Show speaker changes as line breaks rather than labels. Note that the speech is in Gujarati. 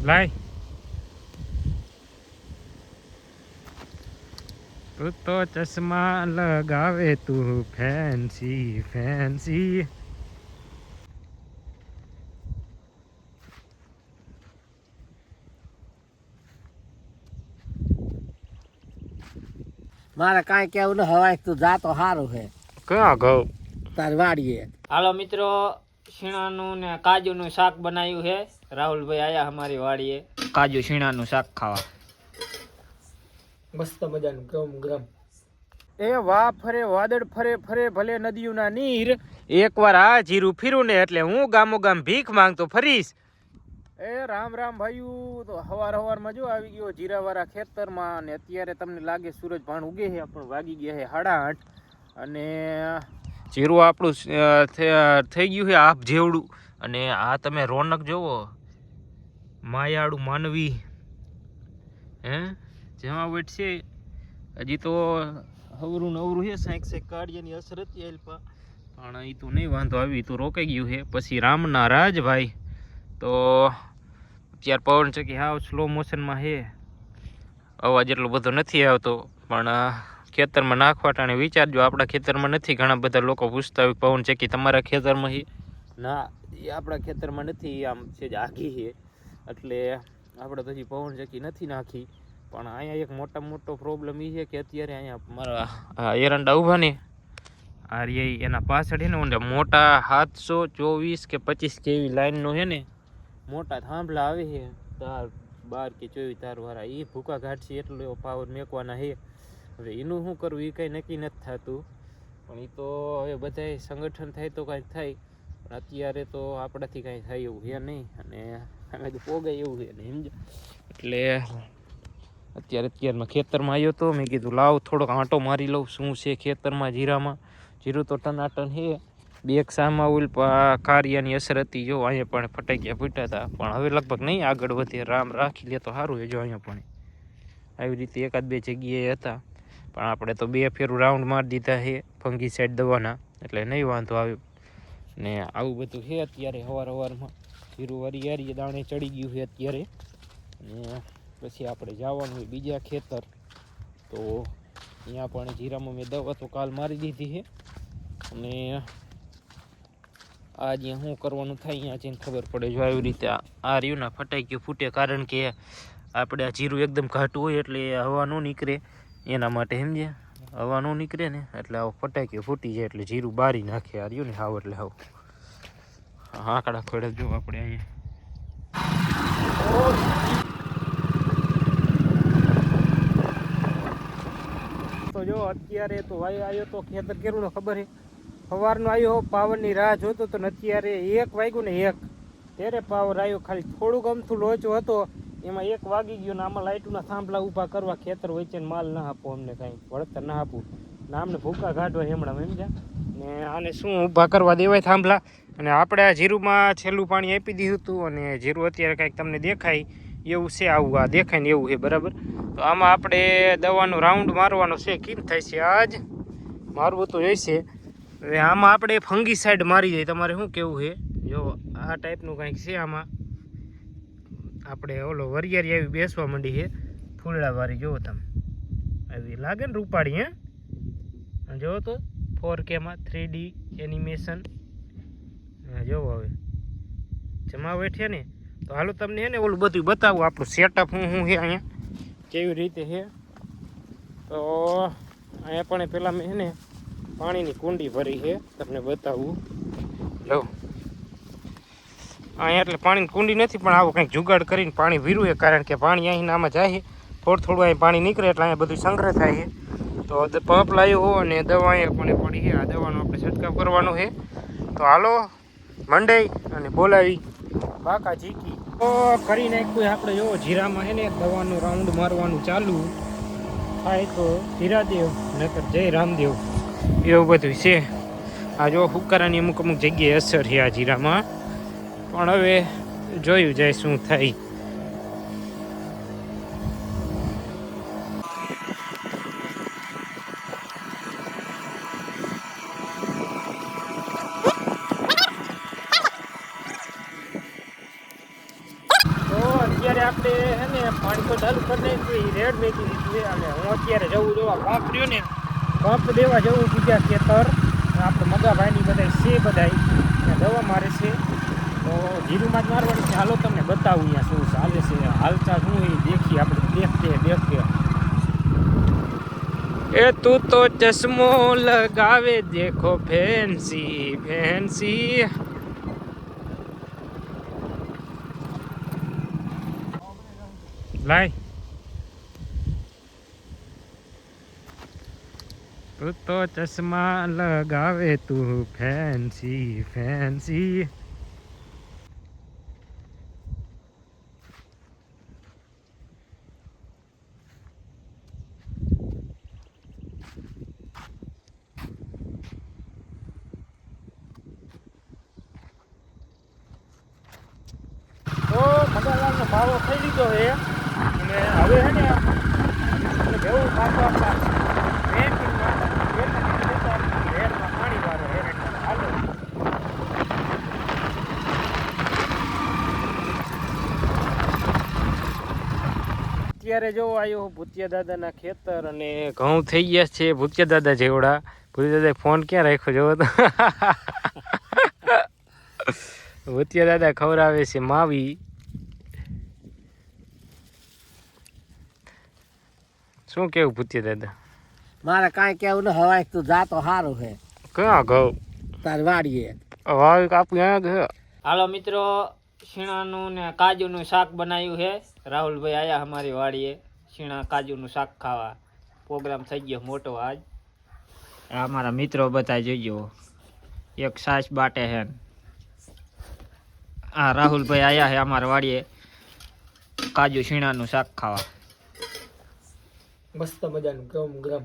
લાય તું તો ચશ્મા લગાવે તું ફેન્સી ફેન્સી.
મારે કાંઈ કેવું ન હવાય તું જાતો સારું છે
ક્યાં ઘઉં
તારી વાડીએ.
હાલો મિત્રો, શીણાનું ને કાજુનું શાક બનાવ્યું છે. રાહુલભાઈ આયા અમારી વાડીએ કાજુ શીણાનું શાક ખાવા.
મસ્ત મજાનું ગરમ ગરમ.
એ વાહ ફરે વાદળ ફરે ફરે ભલે નદીઓના નીર, એકવાર આ જીરું ફીરું ને એટલે હું ગામો ગામ ભીખ માંગતો ફરીશ. એ રામ રામ ભાઈઓ, તો હવારમાં જો આવી ગયો જીરાવાળા ખેતરમાં અને અત્યારે તમને લાગે સૂરજ ભાણ ઉગે છે પણ વાગી ગયા છે 8:30 અને જીરું આપણું થઈ ગયું છે આપ જેવડું. અને આ તમે રોનક જોવો, માયાળું માનવી હે જેમાં વેઠશે. હજી તો હવરું નવરું છે, સાંઈક કાઢિયાની અસર હતી અલ્પા, પણ એ તો નહીં વાંધો આવી, તો રોકાઈ ગયું છે. પછી રામના રાજભાઈ તો અત્યારે પવન ચકી હાવ સ્લો મોશનમાં છે, અવાજ એટલો બધો નથી આવતો, પણ ખેતરમાં નાખવા ટાણે વિચારજો. આપણા ખેતરમાં નથી, ઘણા બધા લોકો પૂછતા હોય પવન ચકી તમારા ખેતરમાં છે ના, એ આપણા ખેતરમાં નથી, આમ છે જ આઘી છે એટલે આપણે તો હજી પવન ચકી નથી નાખી. પણ અહીંયા એક મોટો પ્રોબ્લેમ એ છે કે અત્યારે અહીંયા મારા એરંડા ઊભા ને આ એના પાછળ છે ને મોટા 724 કે 25 કેવી લાઈનનો છે ને મોટા થાંભલા આવે છે, 12 કે 24 તારવાળા, એ ભૂકા ઘાટશે એટલો એવો પાવર મેકવાના છે. હવે એનું શું કરવું એ કંઈ નક્કી નથી થતું, પણ એ તો હવે બધાય સંગઠન થાય તો કાંઈક થાય, પણ અત્યારે તો આપણાથી કાંઈ થાય એવું છે નહીં, અને અમે તો પોગાય એવું છે નહીં સમજો. એટલે અત્યારમાં ખેતરમાં આવ્યો તો મેં કીધું લાવ થોડોક આંટો મારી લઉં શું છે ખેતરમાં. જીરું તો ટનાટન છે, બેક સામા ઉલ કારિયાની અસર હતી. જો અહીંયા પણ ફટાક્યા ફૂટ્યા હતા, પણ હવે લગભગ નહીં આગળ વધે, રામ રાખી લે તો સારું. જો અહીંયા પણ આવી રીતે એકાદ બે જગ્યાએ હતા, પણ આપણે તો 2 ફેરું રાઉન્ડ મારી દીધા છે ફંગી સાઈડ દવાના, એટલે નહીં વાંધો આવ્યો. ને આવું બધું છે અત્યારે સવારમાં. જીરું વારી દાણે ચડી ગયું છે અત્યારે, અને પછી આપણે જવાનું હોય બીજા ખેતર, તો અહીંયા પણ જીરામાં મેં દવા તો કાલ મારી દીધી છે, અને આજે શું કરવાનું થાય અહીંયા જઈને ખબર પડે. જો આવી રીતે આ રહ્યું ને ફટાક્યું ફૂટે, કારણ કે આપણે આ જીરું એકદમ ઘાટું હોય એટલે હવા ન નીકળે, એના માટે સમજ્યા. હવા ન નીકળે ને એટલે આવો ફટાક્યું ફૂટી જાય એટલે જીરું બારી નાખે. આ રહ્યું ને હાવ એટલે હાવ આંકડા ખોડે. જો આપણે અહીંયા તો જો અત્યારે તો વાયુ આવ્યો તો ખેતર કેવું ને ખબર છે, સવારનો આવ્યો પાવરની રાહ જોતો તો અત્યારે 1 વાગ્યું ને 1 ત્યારે પાવર આવ્યો. ખાલી થોડુંક અમથું લોચો હતો, એમાં 1 વાગી ગયો ને આમાં લાઇટોના થાંભલા ઊભા કરવા ખેતર વચ્ચે માલ ના આપો, અમને કાંઈ વળતર ના આપવું ને આમને ભૂકા કાઢવા હેમણાં સમજ્યા ને. આને શું ઊભા કરવા દેવાય થાંભલા. અને આપણે આ જીરુંમાં છેલ્લું પાણી આપી દીધું હતું, અને જીરું અત્યારે કાંઈક તમને દેખાય એવું છે, આવું આ દેખાય ને એવું છે બરાબર. તો આમાં આપણે દવાનો રાઉન્ડ મારવાનો છે, કેમ થાય છે આજ મારવું તો જોઈશે. હવે આમાં આપણે ફંગી સાઈડ મારી જાય, તમારે શું કેવું છે? જો આ ટાઈપનું કાંઈક છે આમાં, આપણે ઓલો વરિયારી આવી બેસવા માંડી છે ફૂલડાવાળી. જુઓ તમે આવી લાગે ને રૂપાળી, હે જુઓ તો 4Kમાં 3D એનિમેશન. જોવો હવે જમા બેઠ્યા ને, તો હાલો તમને હે ને ઓલું બધું બતાવું આપણું સેટઅપ શું છે અહીંયા કેવી રીતે છે. તો અહીંયા પણ પહેલાં મેં ને પાણીની કુંડી ભરી છે, તમને બતાવું. જો અહીંયા એટલે પાણીની કુંડી નથી, પણ આવું કંઈક જુગાડ કરીને પાણી ભીરું છે, કારણ કે પાણી અહીં આમાં જાય થોડું અહીં પાણી નીકળે એટલે અહીંયા બધું સંગ્રહ થાય છે. તો પંપ લાવ્યો હો અને દવા અહીંયા પણ પડી છે, આ દવાનો આપણે છંટકાવ કરવાનો છે. તો હાલો મંડાઈ અને બોલાવી બાકા ઝીકી તો કરી નાખ્યું આપણે. જો જીરામાં છે ને દવાનું રાઉન્ડ મારવાનું ચાલુ થાય તો જીરાદેવ નકર જય રામદેવ એવું બધું છે. આ જો ફુકારાની અમુક જગ્યાએ અસર છે આ જીરામાં, પણ હવે જોયું જાય શું થાય. અત્યારે આપણે હે ને પાણી તો ચાલુ કરી નાખ્યું એ રેડ મેકી દીધું છે અને હું અત્યારે જવું જોવા પંપ રહ્યો ને પંપ દેવા જવું બીજા ખેતર આપણે મગાભાઈની બધા છે બધા દવા મારે છે તો જીરુમાં જ મારવાની છે. હાલો તમને બતાવું અહીંયા શું ચાલે છે હાલચાલ શું એ દેખીએ આપણે દેખતે એ તું તો ચશ્મો લગાવે દેખો ફેન્સી ફેન્સી. લાય તું તો ચશ્મા લગાવે તું ફેન્સી ફેન્સી. તો મગરલાલનો ભાવો થઈ લીધો છે અને હવે છે ને જેવું પાછો આપણા રેડમાં પાણી વાળો રેડ હાલો. અત્યારે જો આવ્યો ભૂતિયા દાદાના ખેતર અને ઘઉં થઈ ગયા છે ભૂતિયા દાદા જેવડા. ભૂતિયા દાદાએ ફોન ક્યાં રાખ્યો જોવો તો ભૂતિયા દાદા ખવડાવે છે માવી. શું કેવું ભૂતિયા દાદા?
મારે કાંઈ કેવું ને હવાય તું જાતો સારું છે.
ક્યાં ઘઉં?
તાર વાડીએ
વાવી કાપી આવ્યા છે.
હાલો મિત્રો, શીણાનું ને કાજુનું શાક બનાવ્યું છે. રાહુલભાઈ આયા અમારી વાડીએ શીણા કાજુનું શાક ખાવા. પ્રોગ્રામ થઈ ગયો મોટો આજ. આ અમારા મિત્રો બધા જોઈજો, એક સાસ બાટે છે. આ રાહુલભાઈ આયા છે અમારા વાડીએ કાજુ શીણાનું શાક ખાવા.
મસ્ત મજાનું ગરમ ગરમ.